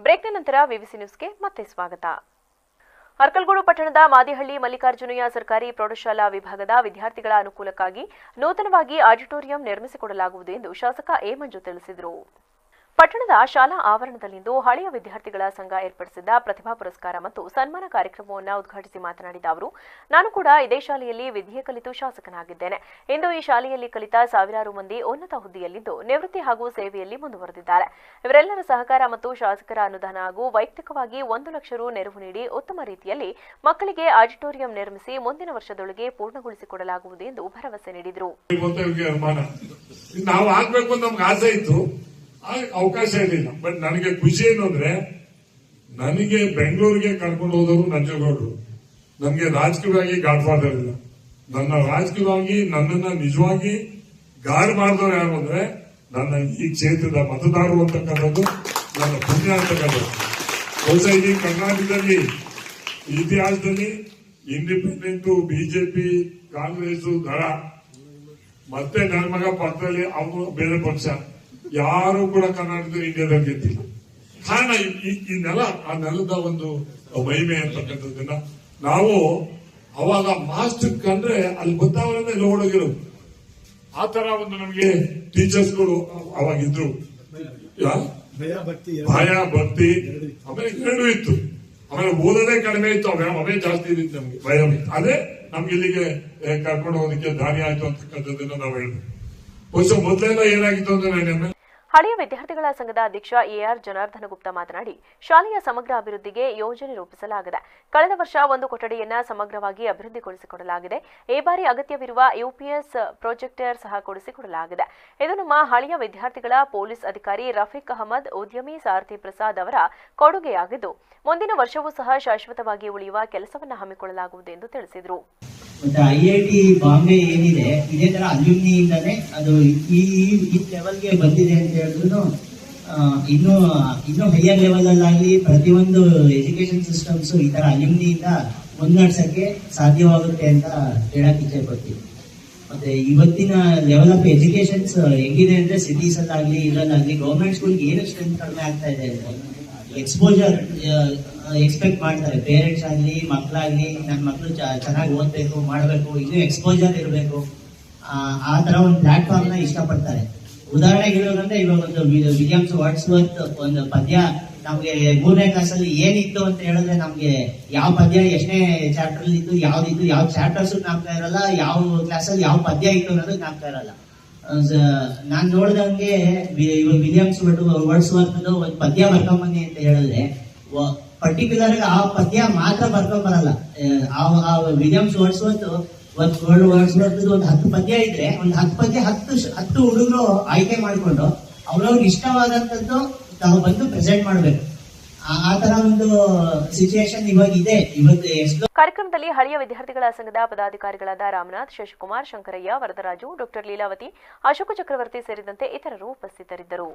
ಬ್ರೇಕ್ನ ನಂತರ ವಿವಿಸಿ ನ್ಯೂಸ್ಗೆ ಮತ್ತೆ ಸ್ವಾಗತ. ಅರ್ಕಲ್ಗೂಡು ಪಟ್ಟಣದ ಮಾದಿಹಳ್ಳಿ ಮಲ್ಲಿಕಾರ್ಜುನಯ್ಯ ಸರ್ಕಾರಿ ಪ್ರೌಢಶಾಲಾ ವಿಭಾಗದ ವಿದ್ಯಾರ್ಥಿಗಳ ಅನುಕೂಲಕ್ಕಾಗಿ ನೂತನವಾಗಿ ಆಡಿಟೋರಿಯಂ ನಿರ್ಮಿಸಿಕೊಡಲಾಗುವುದು ಎಂದು ಶಾಸಕ ಎ ಮಂಜು ತಿಳಿಸಿದರು. ಪಟ್ಟಣದ ಶಾಲಾ ಆವರಣದಲ್ಲಿಂದು ಹಳೆಯ ವಿದ್ಯಾರ್ಥಿಗಳ ಸಂಘ ಏರ್ಪಡಿಸಿದ್ದ ಪ್ರತಿಭಾ ಪುರಸ್ಕಾರ ಮತ್ತು ಸನ್ಮಾನ ಕಾರ್ಯಕ್ರಮವನ್ನು ಉದ್ಘಾಟಿಸಿ ಮಾತನಾಡಿದ ಅವರು, ನಾನು ಕೂಡ ಇದೇ ಶಾಲೆಯಲ್ಲಿ ವಿದ್ಯೆ ಕಲಿತು ಶಾಸಕನಾಗಿದ್ದೇನೆ. ಇಂದು ಈ ಶಾಲೆಯಲ್ಲಿ ಕಲಿತ ಸಾವಿರಾರು ಮಂದಿ ಉನ್ನತ ಹುದ್ದೆಯಲ್ಲಿದ್ದು ನಿವೃತ್ತಿ ಹಾಗೂ ಸೇವೆಯಲ್ಲಿ ಮುಂದುವರೆದಿದ್ದಾರೆ. ಇವರೆಲ್ಲರ ಸಹಕಾರ ಮತ್ತು ಶಾಸಕರ ಅನುದಾನ ಹಾಗೂ ವೈಯಕ್ತಿಕವಾಗಿ 1 ಲಕ್ಷ ರು ನೆರವು ನೀಡಿ ಉತ್ತಮ ರೀತಿಯಲ್ಲಿ ಮಕ್ಕಳಿಗೆ ಆಡಿಟೋರಿಯಂ ನಿರ್ಮಿಸಿ ಮುಂದಿನ ವರ್ಷದೊಳಗೆ ಪೂರ್ಣಗೊಳಿಸಿಕೊಡಲಾಗುವುದು ಎಂದು ಭರವಸೆ ನೀಡಿದರು. ಅವಕಾಶ ಇರಲಿಲ್ಲ. ಬಟ್ ನನಗೆ ಖುಷಿ ಏನು ಅಂದ್ರೆ, ನನಗೆ ಬೆಂಗಳೂರಿಗೆ ಕರ್ಕೊಂಡು ಹೋದವರು ನಂಜೇಗೌಡರು. ನನಗೆ ರಾಜಕೀಯವಾಗಿ ಗಾಡ್ ಫಾದರ್ ಇಲ್ಲ. ನನ್ನ ರಾಜಕೀಯವಾಗಿ ನನ್ನನ್ನ ನಿಜವಾಗಿ ಗಾಡ್ ಮಾಡಿದವರು ಯಾರು ಅಂದ್ರೆ ನನ್ನ ಈ ಕ್ಷೇತ್ರದ ಮತದಾರರು ಅಂತಕ್ಕಂಥದ್ದು ನನ್ನ ಪುಣ್ಯ ಅಂತಕ್ಕಂಥದ್ದು. ಬಹುಶಃ ಇಡೀ ಕರ್ನಾಟಕದಲ್ಲಿ ಇತಿಹಾಸದಲ್ಲಿ ಇಂಡಿಪೆಂಡೆಂಟ್, ಬಿಜೆಪಿ, ಕಾಂಗ್ರೆಸ್, ದಳ ಮತ್ತೆ ನನ್ನ ಮಗ ಪಕ್ಕದಲ್ಲಿ ಅವನು ಬೇರೆ ಪಕ್ಷ, ಯಾರು ಕೂಡ ಕರ್ನಾಟಕದಲ್ಲಿ ಇಂಡಿಯಾದಲ್ಲಿ ಗೆದ್ದಿಲ್ಲ. ಕಾರಣ ಈ ನೆಲ, ಆ ನೆಲದ ಒಂದು ಮಹಿಮೆ ಅಂತಕ್ಕಂಥದ್ದನ್ನ ನಾವು ಅವಾಗ ಮಾಸ್ಟರ್ ಕಂಡ್ರೆ ಅಲ್ಲಿ ಗೊತ್ತಾಗಲ್ಲ ಲೋಡೋಗಿರೋದು. ಆ ತರ ಒಂದು ನಮಗೆ ಟೀಚರ್ಸ್ಗಳು ಅವಾಗಿದ್ರು. ಭಯ ಭಕ್ತಿ ಆಮೇಲೆ ಎರಡು ಇತ್ತು. ಆಮೇಲೆ ಓದೋದೇ ಕಡಿಮೆ ಇತ್ತು, ಅವೇ ಜಾಸ್ತಿ ಇತ್ತು. ನಮ್ಗೆ ಭಯ ಇತ್ತು. ಅದೇ ನಮ್ಗೆ ಇಲ್ಲಿಗೆ ಕರ್ಕೊಂಡು ಹೋಗೋದಕ್ಕೆ ದಾರಿ ಆಯ್ತು ಅಂತಕ್ಕಂಥದ್ದನ್ನ ನಾವು ಹೇಳ್ಬೇಕು. ಬಹುಶಃ ಮೊದಲೆಲ್ಲ ಏನಾಗಿತ್ತು ಅಂದ್ರೆ, ಹಳೆಯ ವಿದ್ಯಾರ್ಥಿಗಳ ಸಂಘದ ಅಧ್ಯಕ್ಷ ಎಆರ್ ಜನಾರ್ದನ ಗುಪ್ತಾ ಮಾತನಾಡಿ, ಶಾಲೆಯ ಸಮಗ್ರ ಅಭಿವೃದ್ಧಿಗೆ ಯೋಜನೆ ರೂಪಿಸಲಾಗಿದೆ. ಕಳೆದ ವರ್ಷ 1 ಕೊಠಡಿಯನ್ನು ಸಮಗ್ರವಾಗಿ ಅಭಿವೃದ್ಧಿಗೊಳಿಸಿಕೊಡಲಾಗಿದೆ. ಈ ಬಾರಿ ಅಗತ್ಯವಿರುವ ಯುಪಿಎಸ್ ಪ್ರೊಜೆಕ್ಟರ್ ಸಹ ಕೊಡಿಸಿಕೊಡಲಾಗಿದೆ. ಇದು ನಮ್ಮ ಹಳೆಯ ವಿದ್ಯಾರ್ಥಿಗಳ ಪೊಲೀಸ್ ಅಧಿಕಾರಿ ರಫೀಕ್ ಅಹಮದ್, ಉದ್ಯಮಿ ಸಾರಥಿ ಪ್ರಸಾದ್ ಅವರ ಕೊಡುಗೆಯಾಗಿದ್ದು, ಮುಂದಿನ ವರ್ಷವೂ ಸಹ ಶಾಶ್ವತವಾಗಿ ಉಳಿಯುವ ಕೆಲಸವನ್ನು ಹಮ್ಮಿಕೊಳ್ಳಲಾಗುವುದು ಎಂದು ತಿಳಿಸಿದರು. ಮತ್ತೆ IIT ಬಾಂಬೆ ಏನಿದೆ, ಇದೇ ತರ ಅಲ್ಯೂಮಿನಿಯಿಂದಾನೆ ಅದು ಈ ಲೆವೆಲ್ಗೆ ಬಂದಿದೆ ಅಂತ ಹೇಳಿದ್ರು. ಇನ್ನೂ ಹೈಯರ್ ಲೆವೆಲ್ ಅಲ್ಲಾಗಲಿ ಪ್ರತಿಯೊಂದು ಎಜುಕೇಶನ್ ಸಿಸ್ಟಮ್ಸ್ ಈ ತರ ಅಲ್ಯೂಮಿನಿಯಿಂದ ಮುನ್ನಡೆಸಕ್ಕೆ ಸಾಧ್ಯವಾಗುತ್ತೆ ಅಂತ ಹೇಳಕ್ ಇಚ್ಛೆ ಪಡ್ತೀವಿ. ಮತ್ತೆ ಇವತ್ತಿನ ಲೆವೆಲ್ ಆಫ್ ಎಜುಕೇಶನ್ಸ್ ಹೆಂಗಿದೆ ಅಂದ್ರೆ, ಸಿಟೀಸ್ ಅಲ್ಲಾಗ್ಲಿ ಇದರಲ್ಲಾಗ್ಲಿ ಗೌರ್ಮೆಂಟ್ ಸ್ಕೂಲ್ಗೆ ಏನು ಸ್ಟ್ರೆಂತ್ ಕಡಿಮೆ ಆಗ್ತಾ ಇದೆ ಅಂದ್ರೆ, ಎಕ್ಸ್ಪೋಜರ್ ಎಕ್ಸ್ಪೆಕ್ಟ್ ಮಾಡ್ತಾರೆ. ಪೇರೆಂಟ್ಸ್ ಆಗಲಿ ಮಕ್ಕಳಾಗ್ಲಿ, ನನ್ನ ಮಕ್ಕಳು ಚೆನ್ನಾಗಿ ಓದ್ಬೇಕು, ಮಾಡಬೇಕು, ಇನ್ನೂ ಎಕ್ಸ್ಪೋಜರ್ ಇರಬೇಕು, ಆ ತರ ಒಂದು ಪ್ಲಾಟ್ಫಾರ್ಮ್ ನ ಇಷ್ಟಪಡ್ತಾರೆ. ಉದಾಹರಣೆಗೆ ಹೇಳೋದಂದ್ರೆ, ಇವಾಗ ಒಂದು ವಿಲಿಯಮ್ಸ್ ವರ್ಡ್ಸ್ವರ್ತ್ ಒಂದು ಪದ್ಯ ನಮ್ಗೆ 3ನೇ ಕ್ಲಾಸಲ್ಲಿ ಏನಿತ್ತು ಅಂತ ಹೇಳಿದ್ರೆ, ನಮ್ಗೆ ಯಾವ ಪದ್ಯ ಎಷ್ಟನೇ ಚಾಪ್ಟರ್ ಇತ್ತು, ಯಾವ್ದಿತ್ತು, ಯಾವ ಚಾಪ್ಟರ್ಸ್ ಜ್ಞಾಪಕ ಇರಲ್ಲ, ಯಾವ ಕ್ಲಾಸಲ್ಲಿ ಯಾವ ಪದ್ಯ ಇತ್ತು ಅನ್ನೋದು ಜ್ಞಾಪಕ ಇರಲ್ಲ. ನಾನ್ ನೋಡ್ದಂಗೆ ಇವಾಗ ವಿಲಿಯಮ್ಸ್ ವರ್ಡ್ಸ್ವರ್ತ್ ಒಂದು ಪದ್ಯ ಬರ್ಕೊಂಬನ್ನಿ ಅಂತ ಹೇಳಿದ್ರೆ, ಪರ್ಟಿಕ್ಯುಲರ್ ಆ ಪದ್ಯ ಮಾತ್ರ ಬರ್ಕೊಂಡ್ ಬರಲ್ಲ. ಆ ವಿಲಿಯಮ್ಸ್ ವರ್ಡ್ಸ್ವರ್ತ್ ಒಂದು 10 ಪದ್ಯ ಇದ್ರೆ, ಒಂದು 10 ಪದ್ಯ 10 ಹುಡುಗರು ಆಯ್ಕೆ ಮಾಡಿಕೊಂಡು ಅವ್ರವ್ರಿಗೆ ಇಷ್ಟವಾದಂತದ್ದು ತಾವು ಬಂದು ಪ್ರೆಸೆಂಟ್ ಮಾಡ್ಬೇಕು. ಆ ತರ ಒಂದು ಸಿಚುಯೇಷನ್ ಇವಾಗ ಇದೆ. ಇವತ್ತು ಕಾರ್ಯಕ್ರಮದಲ್ಲಿ ಹಳೆಯ ವಿದ್ಯಾರ್ಥಿಗಳ ಸಂಘದ ಪದಾಧಿಕಾರಿಗಳಾದ ರಾಮನಾಥ್, ಶಶಿಕುಮಾರ್, ಶಂಕರಯ್ಯ, ವರದರಾಜು, ಡಾಕ್ಟರ್ ಲೀಲಾವತಿ, ಅಶೋಕ ಚಕ್ರವರ್ತಿ ಸೇರಿದಂತೆ ಇತರರು ಉಪಸ್ಥಿತರಿದ್ದರು.